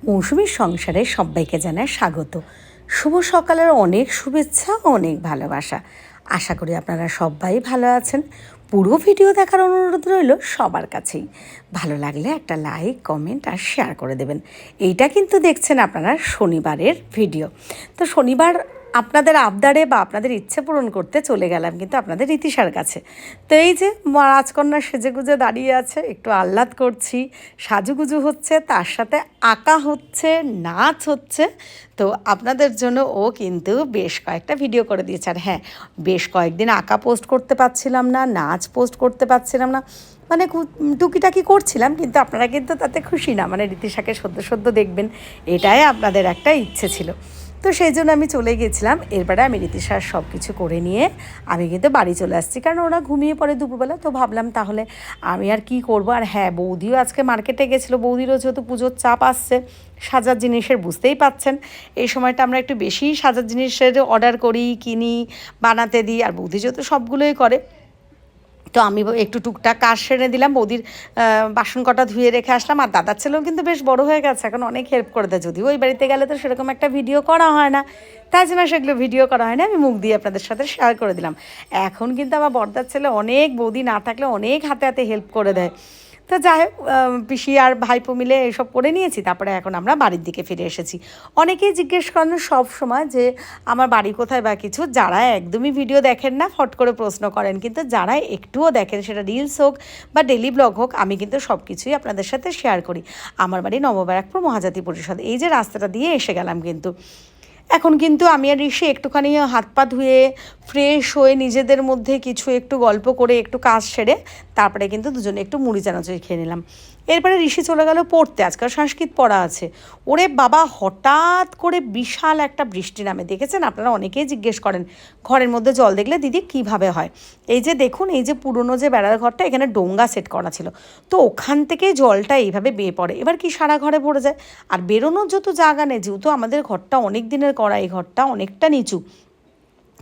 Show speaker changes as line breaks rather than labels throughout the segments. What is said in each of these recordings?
মৌসুমীর সংসারে সবাইকে জানায় স্বাগত। শুভ সকালের অনেক শুভেচ্ছা, অনেক ভালোবাসা। আশা করি আপনারা সবাই ভালো আছেন। পুরো ভিডিও দেখার অনুরোধ রইল সবার কাছেই। ভালো লাগলে একটা লাইক, কমেন্ট আর শেয়ার করে দেবেন। এইটা কিন্তু দেখছেন আপনারা শনিবারের ভিডিও। তো শনিবার আপনাদের আবদারে বা আপনাদের ইচ্ছে পূরণ করতে চলে গেলাম কিন্তু আপনাদের রীতিশার কাছে। তো এই যে রাজকন্যা সেজেগুজে দাঁড়িয়ে আছে, একটু আহ্লাদ করছি, সাজুগুজু হচ্ছে, তার সাথে আঁকা হচ্ছে, নাচ হচ্ছে। তো আপনাদের জন্য ও কিন্তু বেশ কয়েকটা ভিডিও করে দিয়েছে। আর হ্যাঁ, বেশ কয়েকদিন আঁকা পোস্ট করতে পারছিলাম না, নাচ পোস্ট করতে পারছিলাম না, মানে টুকিটাকি করছিলাম, কিন্তু আপনারা কিন্তু তাতে খুশি না, মানে রীতিশাকে সদ্য দেখবেন, এটাই আপনাদের একটা ইচ্ছে ছিল। তো সেই জন্য আমি চলে গেছিলাম। এরপরে আমি রীতিশার সব কিছু করে নিয়ে আমি কিন্তু বাড়ি চলে আসছি, কারণ ওরা ঘুমিয়ে পড়ে দুপুরবেলা। তো ভাবলাম তাহলে আমি আর কি করব। আর হ্যাঁ, বৌদিও আজকে মার্কেটে গেছিলো। বৌদিরও যেহেতু পুজোর চাপ আসছে, সাজার জিনিসের বুঝতেই পাচ্ছেন, এই সময়টা আমরা একটু বেশিই সাজার জিনিসের অর্ডার করি, কিনি, বানাতে দিই। আর বৌদি যেহেতু সবগুলোই করে, তো আমি একটু টুকটাক কাজ সেরে দিলাম। বৌদির বাসন কটা ধুয়ে রেখে আসলাম। আর দাদার ছেলেও কিন্তু বেশ বড় হয়ে গেছে, এখন অনেক হেল্প করে দেয়। যদিও ওই বাড়িতে গেলে তো সেরকম একটা ভিডিও করা হয় না, তাই জন্য সেগুলো ভিডিও করা হয় না, আমি মুখ দিয়ে আপনাদের সাথে শেয়ার করে দিলাম। এখন কিন্তু আমার বড়দার ছেলে অনেক, বৌদি না থাকলে অনেক হাতে হাতে হেল্প করে দেয়। তো যাই হোক, পিসি আর ভাইপো মিলে এসব করে নিয়েছি। তারপরে এখন আমরা বাড়ির দিকে ফিরে এসেছি। অনেকেই জিজ্ঞেস করেন সব সময় যে আমার বাড়ি কোথায় বা কিছু। যারা একদমই ভিডিও দেখেন না ফট করে প্রশ্ন করেন, কিন্তু যারা একটুও দেখেন, সেটা রিলস হোক বা ডেলি ব্লগ হোক, আমি কিন্তু সব কিছুই আপনাদের সাথে শেয়ার করি। আমার বাড়ি নবব্যারাকপুর মহাজাতি পরিষদ। এই যে রাস্তাটা দিয়ে এসে গেলাম কিন্তু। এখন কিন্তু আমি আর ঋষি একটুখানি হাত পা ধুয়ে ফ্রেশ হয়ে নিজেদের মধ্যে কিছু একটু গল্প করে একটু কাজ সেরে তারপরে কিন্তু দুজনে একটু মুড়ি চানাচুরি খেয়ে নিলাম। এরপরে ঋষি চলে গেল পড়তে, আজকাল সংস্কৃত পড়া আছে। ওরে বাবা, হঠাৎ করে বিশাল একটা বৃষ্টি নামে, দেখেছেন আপনারা? অনেকেই জিজ্ঞেস করেন ঘরের মধ্যে জল দেখলে দিদি কীভাবে হয়। এই যে দেখুন, এই যে পুরনো যে বেড়ার ঘরটা, এখানে ডোঙ্গা সেট করা ছিল, তো ওখান থেকে জলটা এইভাবে বেয়ে পড়ে। এবার কি সারা ঘরে ভরে যায়, আর বেরোনোর যত জায়গা নেই, যেহেতু আমাদের ঘরটা অনেক দিনের করা, এই ঘরটা অনেকটা নিচু,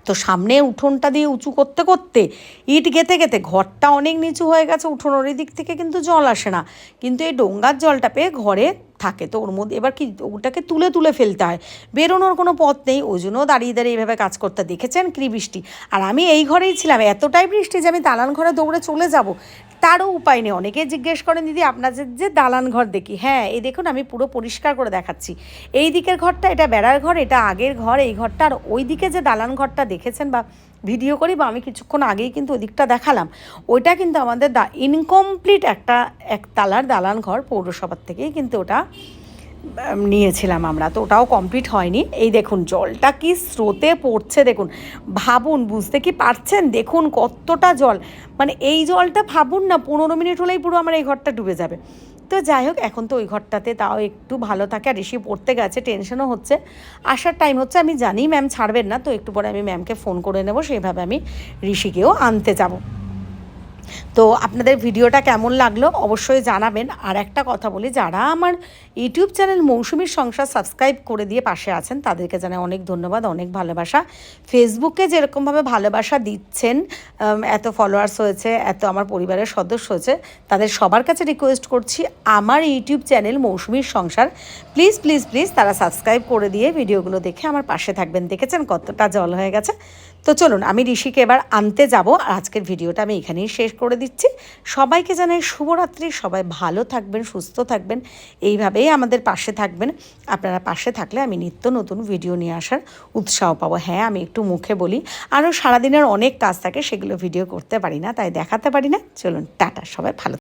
তো সামনে উঠোনটা দিয়ে উঁচু করতে করতে ইট গেঁথে ঘরটা অনেক নিচু হয়ে গেছে। উঠোনের ওই দিক থেকে কিন্তু জল আসে না, কিন্তু এই ডোঙ্গার জলটা পেয়ে ঘরে থাকে। তো ওর মধ্যে এবার কি ওটাকে তুলে ফেলতে হয়, বেরোনোর কোনো পথ নেই। ওই জন্য দাঁড়িয়ে এইভাবে কাজ করতে দেখেছেন কি বৃষ্টি। আর আমি এই ঘরেই ছিলাম, এতটাই বৃষ্টি যে আমি দালান ঘরে দৌড়ে চলে যাব, তারও উপায় নেই। অনেকেই জিজ্ঞেস করেন দিদি আপনাদের যে দালান ঘর দেখি, হ্যাঁ এই দেখুন আমি পুরো পরিষ্কার করে দেখাচ্ছি। এই দিকের ঘরটা এটা বেড়ার ঘর, এটা আগের ঘর এই ঘরটা। আর ওই দিকে যে দালান ঘরটা দেখেছেন বা ভিডিও করি বা আমি কিছুক্ষণ আগেই কিন্তু ওই দিকটা দেখালাম, ওইটা কিন্তু আমাদের ইনকমপ্লিট একটা একতলার দালান ঘর, পৌরসভার থেকেই কিন্তু ওটা নিয়েছিলাম আমরা। তো ওটাও কমপ্লিট হয়নি। এই দেখুন জলটা কি স্রোতে পড়ছে, দেখুন, ভাবুন, বুঝতে কি পারছেন? দেখুন কতটা জল, মানে এই জলটা ভাবুন না 15 মিনিট হলেই পুরো আমার এই ঘরটা ডুবে যাবে। তো যাই হোক, এখন তো ওই ঘরটাতে তাও একটু ভালো থাকে। আর ঋষি পড়তে গেছে, টেনশনও হচ্ছে, আসার টাইম হচ্ছে। আমি জানি ম্যাম ছাড়বেন না, তো একটু পরে আমি ম্যামকে ফোন করে নেব, সেইভাবে আমি ঋষিকেও আনতে যাব। তো আপনাদের ভিডিওটা কেমন লাগলো অবশ্যই জানাবেন। আর একটা কথা বলি, যারা আমার ইউটিউব চ্যানেল মৌসুমীর সংসার সাবস্ক্রাইব করে দিয়ে পাশে আছেন, তাদেরকে জানাই অনেক ধন্যবাদ, অনেক ভালোবাসা। ফেসবুকে যেরকমভাবে ভালোবাসা দিচ্ছেন, এত ফলোয়ার্স হয়েছে, এত আমার পরিবারের সদস্য হয়েছে, তাদের সবার কাছে রিকোয়েস্ট করছি, আমার ইউটিউব চ্যানেল মৌসুমীর সংসার প্লিজ প্লিজ প্লিজ তারা সাবস্ক্রাইব করে দিয়ে ভিডিওগুলো দেখে আমার পাশে থাকবেন। দেখেছেন কতটা জল হয়ে গেছে। তো চলুন, আমি ঋষিকে এবার আনতে যাব। আর আজকের ভিডিওটা আমি এখানেই শেষ করে দিচ্ছি। সবাইকে জানাই শুভরাত্রি। সবাই ভালো থাকবেন, সুস্থ থাকবেন, এইভাবেই আমাদের পাশে থাকবেন। আপনারা পাশে থাকলে আমি নিত্য নতুন ভিডিও নিয়ে আসার উৎসাহ পাবো। হ্যাঁ, আমি একটু মুখে বলি, আরও সারাদিনের অনেক কাজ থাকে, সেগুলো ভিডিও করতে পারি না, তাই দেখাতে পারি না। চলুন, টাটা, সবাই ভালো।